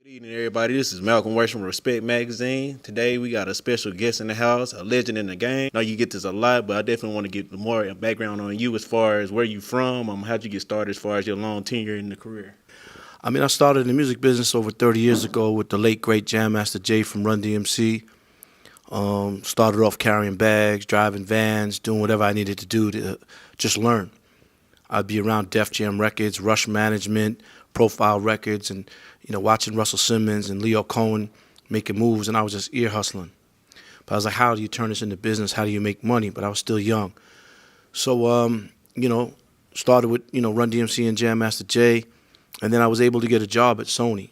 Good evening, everybody. This is Malcolm Worsham, Respect Magazine. Today we got a special guest in the house, a legend in the game. I know you get this a lot, but I definitely want to get more background on you as far as where you from, how'd you get started as far as your long tenure in the career. I started in the music business over 30 years ago with the late, great Jam Master Jay from Run DMC. Started off carrying bags, driving vans, doing whatever I needed to do to just learn. I'd be around Def Jam Records, Rush Management, Profile Records, and watching Russell Simmons and Leo Cohen making moves, and I was just ear hustling. But I was like, how do you turn this into business? How do you make money? But I was still young. So, started with, Run DMC and Jam Master Jay, and then I was able to get a job at Sony.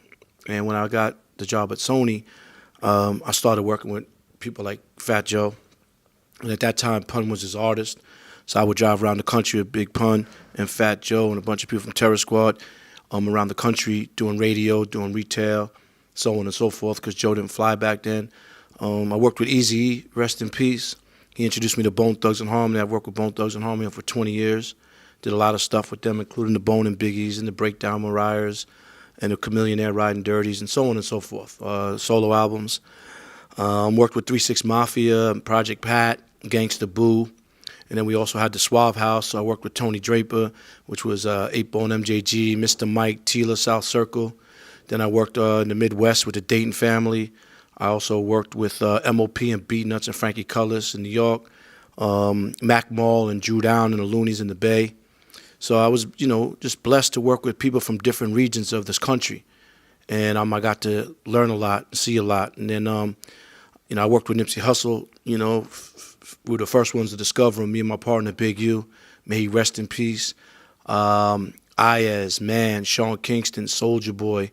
And when I got the job at Sony, I started working with people like Fat Joe. And at that time, Pun was his artist. So I would drive around the country with Big Pun and Fat Joe and a bunch of people from Terror Squad around the country doing radio, doing retail, so on and so forth, because Joe didn't fly back then. I worked with Eazy-E, rest in peace. He introduced me to Bone Thugs and Harmony. I've worked with Bone Thugs and Harmony for 20 years. Did a lot of stuff with them, including the Bone and Biggies and the Breakdown Mariahs and the Chameleonaire Riding Dirties and so on and so forth. Solo albums. Worked with 3-6 Mafia, Project Pat, Gangsta Boo. And then we also had the Suave House. So I worked with Tony Draper, which was 8-Bone MJG, Mr. Mike, Tila, South Circle. Then I worked in the Midwest with the Dayton Family. I also worked with MOP and Beatnuts and Frankie Cullis in New York, Mac Mall and Drew Down and the Loonies in the Bay. So I was, just blessed to work with people from different regions of this country. And I got to learn a lot, see a lot. And then, I worked with Nipsey Hussle, we were the first ones to discover him, me and my partner, Big U. May he rest in peace. Ayaz, Man, Sean Kingston, Soulja Boy.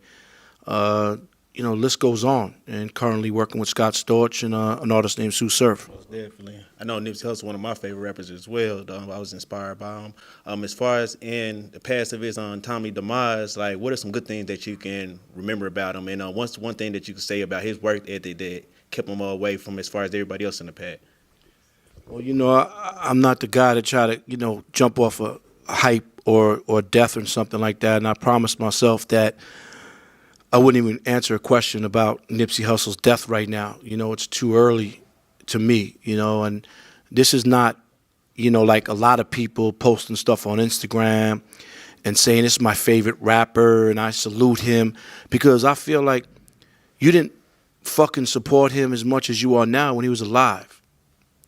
List goes on. And currently working with Scott Storch and an artist named Sue Surf. Most definitely. I know Nipsey Hussle, one of my favorite rappers as well. I was inspired by him. As far as in the past of his on Tommy demise, like what are some good things that you can remember about him? And what's one thing that you can say about his work ethic that kept him away from as far as everybody else in the past? Well, I'm not the guy to try to, jump off a hype or death or something like that. And I promised myself that I wouldn't even answer a question about Nipsey Hussle's death right now. It's too early to me, and this is not, like a lot of people posting stuff on Instagram and saying this is my favorite rapper and I salute him, because I feel like you didn't fucking support him as much as you are now when he was alive.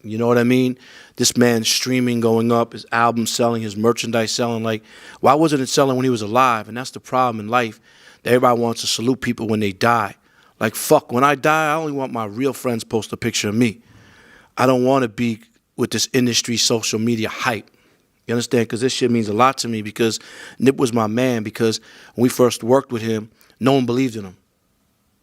You know what I mean? This man's streaming going up, his album selling, his merchandise selling. Like, why wasn't it selling when he was alive? And that's the problem in life, that everybody wants to salute people when they die. Like, fuck, when I die, I only want my real friends post a picture of me. I don't want to be with this industry social media hype. You understand? Because this shit means a lot to me, because Nip was my man, because when we first worked with him, no one believed in him.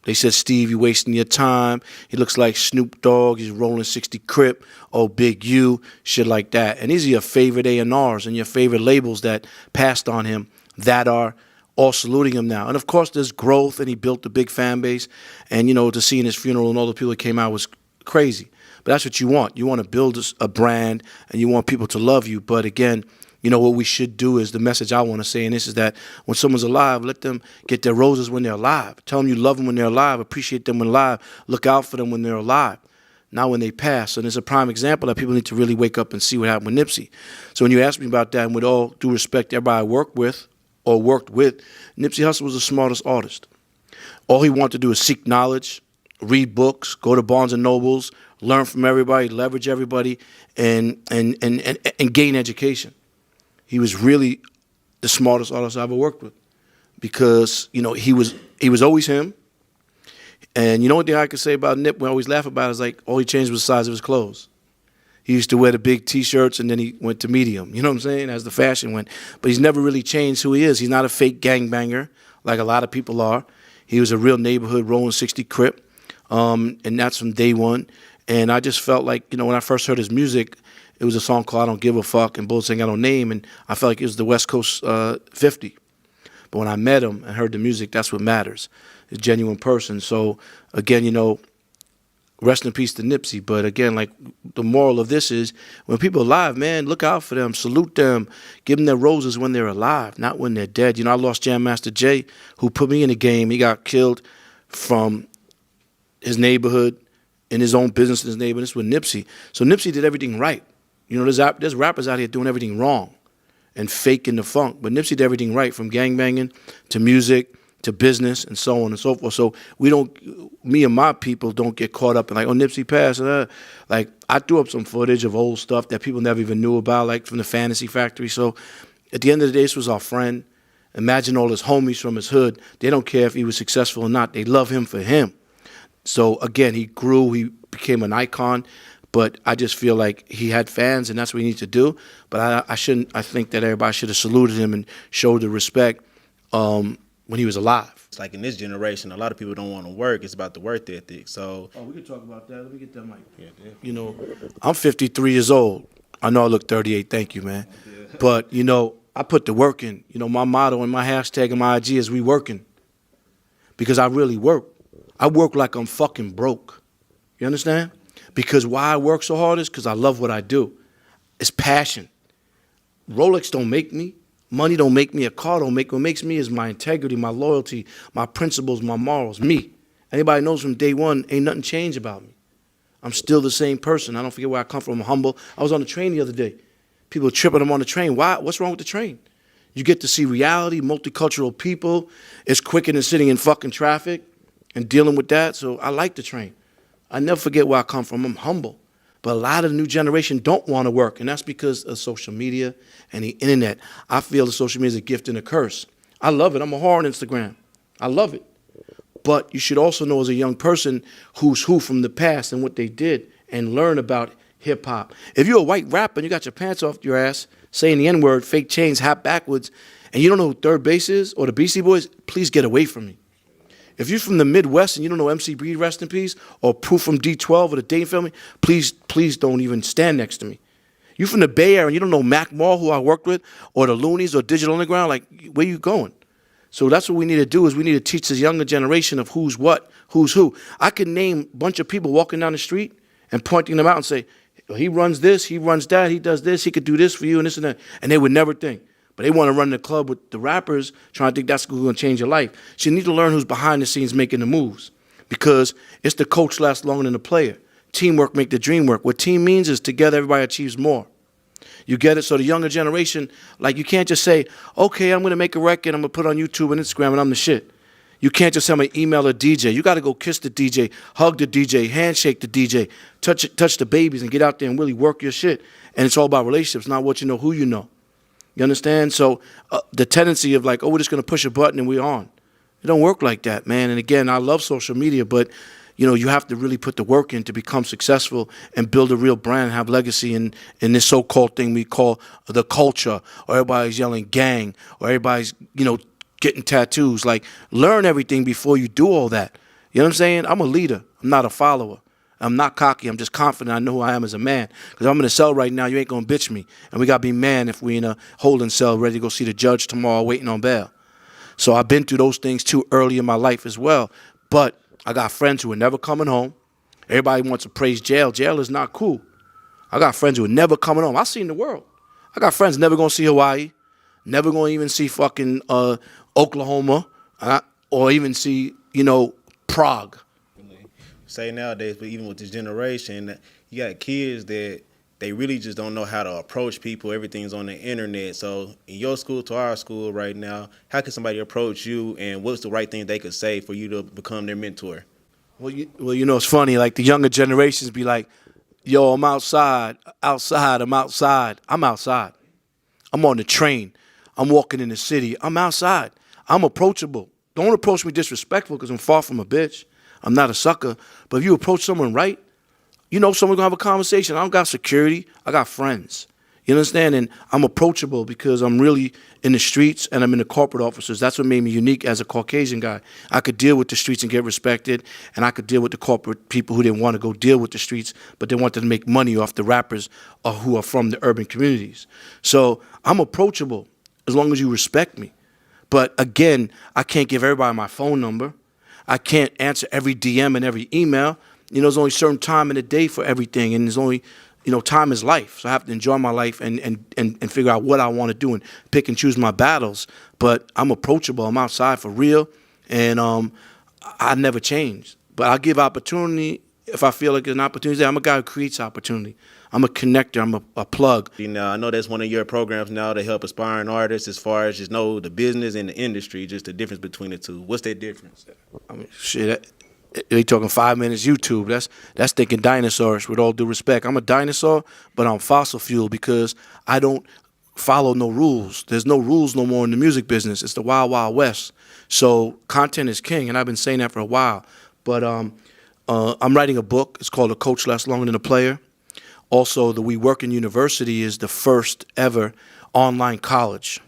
They said, Steve, you wasting your time. He looks like Snoop Dogg. He's rolling 60 Crip. Oh, Big U, shit like that. And these are your favorite A&Rs and your favorite labels that passed on him that are all saluting him now. And, of course, there's growth, and he built a big fan base. And, to see in his funeral and all the people that came out was crazy. But that's what you want. You want to build a brand, and you want people to love you. But, again, what we should do is the message I want to say, and this is that when someone's alive, let them get their roses when they're alive. Tell them you love them when they're alive, appreciate them when alive, look out for them when they're alive, not when they pass. And it's a prime example that people need to really wake up and see what happened with Nipsey. So when you ask me about that, and with all due respect to everybody I worked with, Nipsey Hussle was the smartest artist. All he wanted to do is seek knowledge, read books, go to Barnes and Nobles, learn from everybody, leverage everybody, and gain education. He was really the smartest artist I ever worked with, because, he was always him. And one thing I could say about Nip, we always laugh about, is like all he changed was the size of his clothes. He used to wear the big T-shirts, and then he went to medium, you know what I'm saying, as the fashion went. But he's never really changed who he is. He's not a fake gangbanger like a lot of people are. He was a real neighborhood rolling 60 Crip, and that's from day one. And I just felt like, when I first heard his music, it was a song called I Don't Give a Fuck, and Bullets Ain't Got No Name, and I felt like it was the West Coast 50. But when I met him and heard the music, that's what matters. He's a genuine person. So, again, Rest in peace to Nipsey. But again, like the moral of this is when people are alive, man, look out for them, salute them, give them their roses when they're alive, not when they're dead. You know, I lost Jam Master Jay, who put me in the game. He got killed from his neighborhood, in his own business, in his neighborhood. This was Nipsey. So Nipsey did everything right. You know, there's rappers out here doing everything wrong and faking the funk. But Nipsey did everything right, from gangbanging to music to business and so on and so forth. So me and my people don't get caught up in like, oh, Nipsey passed. Like, I threw up some footage of old stuff that people never even knew about, like from the Fantasy Factory. So at the end of the day, this was our friend. Imagine all his homies from his hood. They don't care if he was successful or not. They love him for him. So again, he grew, he became an icon. But I just feel like he had fans, and that's what he needs to do. But I think that everybody should have saluted him and showed the respect when he was alive. It's like in this generation, a lot of people don't want to work. It's about the work ethic. So, we can talk about that. Let me get that mic. Yeah, definitely. You know, I'm 53 years old. I know I look 38. Thank you, man. Yeah. But, you know, I put the work in. You know, my motto and my hashtag and my IG is we working. Because I really work. I work like I'm fucking broke. You understand? Because why I work so hard is because I love what I do. It's passion. Rolex don't make me. Money don't make me. A car don't make me. What makes me is my integrity, my loyalty, my principles, my morals, me. Anybody knows from day one, ain't nothing changed about me. I'm still the same person. I don't forget where I come from. I'm humble. I was on the train the other day. People tripping them on the train. Why? What's wrong with the train? You get to see reality, multicultural people. It's quicker than sitting in fucking traffic and dealing with that. So I like the train. I never forget where I come from. I'm humble. But a lot of the new generation don't want to work, and that's because of social media and the internet. I feel the social media is a gift and a curse. I love it. I'm a whore on Instagram. I love it. But you should also know as a young person who's who from the past and what they did and learn about hip-hop. If you're a white rapper and you got your pants off your ass, saying the N-word, fake chains, hat backwards, and you don't know who Third Base is or the Beastie Boys, please get away from me. If you're from the Midwest and you don't know MC Breed, rest in peace, or Proof from D12 or the Dane family, please don't even stand next to me. You from the Bay Area and you don't know Mac Mall, who I worked with, or the Loonies or Digital Underground, like, where you going? So that's what we need to do, is we need to teach this younger generation of who's what, who's who. I can name a bunch of people walking down the street and pointing them out and say, he runs this, he runs that, he does this, he could do this for you and this and that. And they would never think. But they want to run the club with the rappers, trying to think that's going to change your life. So you need to learn who's behind the scenes making the moves, because it's the coach lasts longer than the player. Teamwork make the dream work. What team means is together everybody achieves more. You get it? So the younger generation, like, you can't just say, okay, I'm going to make a record, I'm going to put it on YouTube and Instagram, and I'm the shit. You can't just tell me email a DJ. You got to go kiss the DJ, hug the DJ, handshake the DJ, touch the babies, and get out there and really work your shit. And it's all about relationships, not what you know, who you know. You understand? So the tendency of like, oh, we're just going to push a button and we're on. It don't work like that, man. And again, I love social media, but you know, you have to really put the work in to become successful and build a real brand, have legacy in this so-called thing we call the culture, or everybody's yelling gang, or everybody's, you know, getting tattoos. Like, learn everything before you do all that. You know what I'm saying? I'm a leader. I'm not a follower. I'm not cocky. I'm just confident. I know who I am as a man. Because I'm in a cell right now. You ain't going to bitch me. And we got to be man if we in a holding cell ready to go see the judge tomorrow waiting on bail. So I've been through those things too early in my life as well. But I got friends who are never coming home. Everybody wants to praise jail. Jail is not cool. I got friends who are never coming home. I've seen the world. I got friends never going to see Hawaii. Never going to even see fucking Oklahoma. Or even see, you know, Prague. Say nowadays, but even with this generation, you got kids that they really just don't know how to approach people. Everything's on the internet. So in your school to our school right now, how can somebody approach you, and what's the right thing they could say for you to become their mentor? Well, you know, it's funny. Like, the younger generations be like, yo, I'm outside. I'm outside. I'm outside. I'm on the train. I'm walking in the city. I'm outside. I'm approachable. Don't approach me disrespectful, because I'm far from a bitch. I'm not a sucker. But if you approach someone right, you know someone's going to have a conversation. I don't got security. I got friends. You understand? And I'm approachable because I'm really in the streets and I'm in the corporate offices. That's what made me unique as a Caucasian guy. I could deal with the streets and get respected, and I could deal with the corporate people who didn't want to go deal with the streets, but they wanted to make money off the rappers who are from the urban communities. So I'm approachable as long as you respect me. But again, I can't give everybody my phone number. I can't answer every DM and every email. there's only certain time in the day for everything, and there's only, time is life. So I have to enjoy my life and figure out what I want to do and pick and choose my battles. But I'm approachable. I'm outside for real, and I never change. But I give opportunity if I feel like there's an opportunity there. I'm a guy who creates opportunity. I'm a connector. I'm a plug. I know that's one of your programs now to help aspiring artists as far as just know the business and the industry, just the difference between the two. What's that difference? I mean, shit. They talking 5 minutes YouTube. That's thinking dinosaurs. With all due respect, I'm a dinosaur, but I'm fossil fuel because I don't follow no rules. There's no rules no more in the music business. It's the wild, wild west. So content is king, and I've been saying that for a while. But I'm writing a book. It's called A Coach Lasts Longer Than a Player. Also, the We Work in University is the first ever online college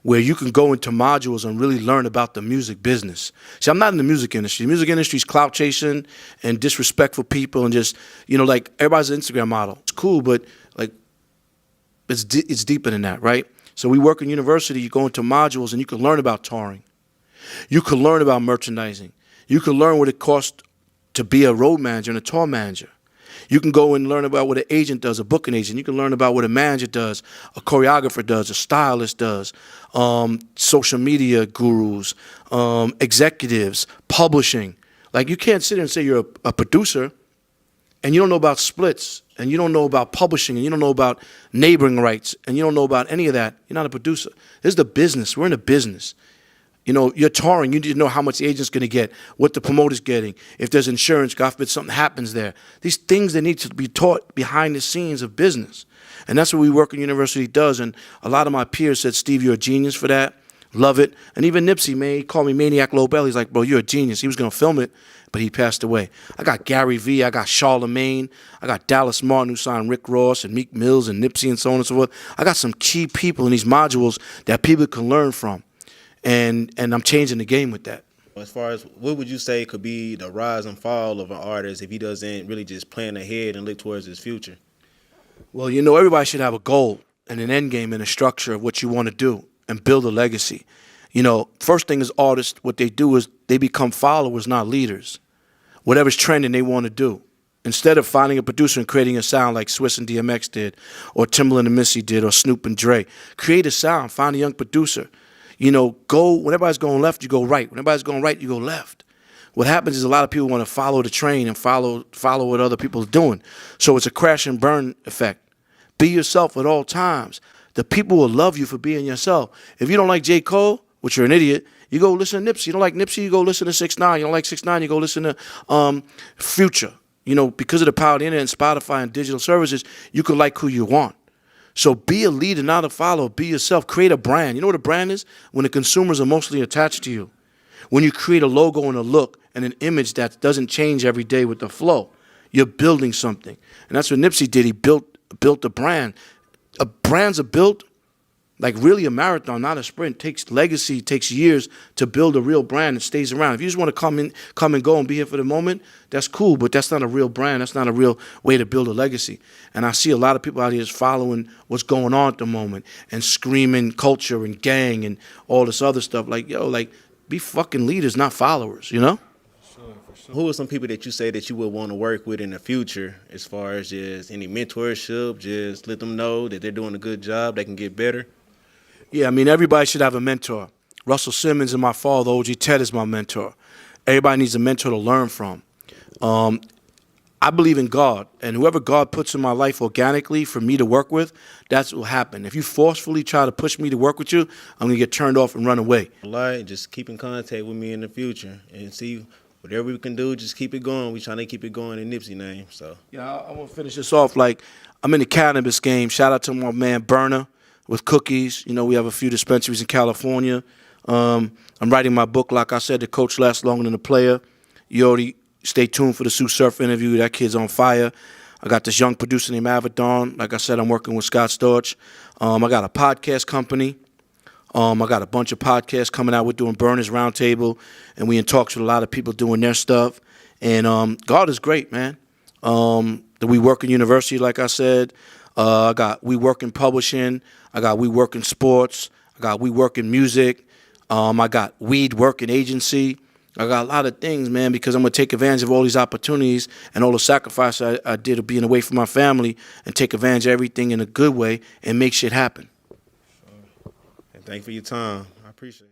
where you can go into modules and really learn about the music business. See, I'm not in the music industry. The music industry is clout chasing and disrespectful people and just, like everybody's an Instagram model. It's cool, but like it's deeper than that, right? So We Work in University, you go into modules and you can learn about touring. You can learn about merchandising. You can learn what it costs to be a road manager and a tour manager. You can go and learn about what an agent does, a booking agent. You can learn about what a manager does, a choreographer does, a stylist does, social media gurus, executives, publishing. Like, you can't sit there and say you're a producer and you don't know about splits and you don't know about publishing and you don't know about neighboring rights and you don't know about any of that. You're not a producer. This is the business. We're in the business. You're touring. You need to know how much the agent's going to get, what the promoter's getting, if there's insurance, God forbid something happens there. These things that need to be taught behind the scenes of business. And that's what We Work in University does. And a lot of my peers said, Steve, you're a genius for that. Love it. And even Nipsey, man, he called me Maniac Lobel. He's like, bro, you're a genius. He was going to film it, but he passed away. I got Gary Vee. I got Charlemagne. I got Dallas Martin, who signed Rick Ross and Meek Mills and Nipsey and so on and so forth. I got some key people in these modules that people can learn from. And I'm changing the game with that. As far as what would you say could be the rise and fall of an artist if he doesn't really just plan ahead and look towards his future? Well, everybody should have a goal and an end game and a structure of what you want to do and build a legacy. First thing is artists, what they do is they become followers, not leaders. Whatever's trending, they want to do. Instead of finding a producer and creating a sound like Swiss and DMX did, or Timbaland and Missy did, or Snoop and Dre, create a sound, find a young producer. Go, when everybody's going left, you go right. When everybody's going right, you go left. What happens is a lot of people want to follow the train and follow what other people are doing. So it's a crash and burn effect. Be yourself at all times. The people will love you for being yourself. If you don't like J. Cole, which you're an idiot, you go listen to Nipsey. You don't like Nipsey, you go listen to 6ix9ine. You don't like 6ix9ine, you go listen to Future. Because of the power of the internet and Spotify and digital services, you can like who you want. So be a leader, not a follower. Be yourself. Create a brand. You know what a brand is? When the consumers are mostly attached to you. When you create a logo and a look and an image that doesn't change every day with the flow, you're building something. And that's what Nipsey did. He built a brand. Brands are built like really a marathon, not a sprint. It takes legacy, it takes years to build a real brand that stays around. If you just want to come and go and be here for the moment, that's cool, but that's not a real brand. That's not a real way to build a legacy. And I see a lot of people out here just following what's going on at the moment and screaming culture and gang and all this other stuff. Like, be fucking leaders, not followers, Sure. Who are some people that you say that you would want to work with in the future as far as just any mentorship, just let them know that they're doing a good job, they can get better? Yeah, everybody should have a mentor. Russell Simmons and my father, A.S.T.A.T.E, is my mentor. Everybody needs a mentor to learn from. I believe in God, and whoever God puts in my life organically for me to work with, that's what will happen. If you forcefully try to push me to work with you, I'm going to get turned off and run away. Just keep in contact with me in the future and see whatever we can do, just keep it going. We're trying to keep it going in Nipsey name. So yeah, I want to finish this off. I'm in the cannabis game. Shout out to my man Burner with cookies. We have a few dispensaries in California. I'm writing my book, like I said, The Coach Lasts Longer Than a Player. You already stay tuned for the Sue Surf interview. That kid's on fire. I got this young producer named Avadon. Like I said, I'm working with Scott Storch. I got a podcast company. I got a bunch of podcasts coming out. We're doing Burners Roundtable, and we in talks with a lot of people doing their stuff. And God is great, man. We Work in University, like I said. I got We Work in Publishing. I got We Work in Sports. I got We Work in Music. I got Weed Working Agency. I got a lot of things, man, because I'm going to take advantage of all these opportunities and all the sacrifice I did of being away from my family and take advantage of everything in a good way and make shit happen. And thank you for your time. I appreciate it.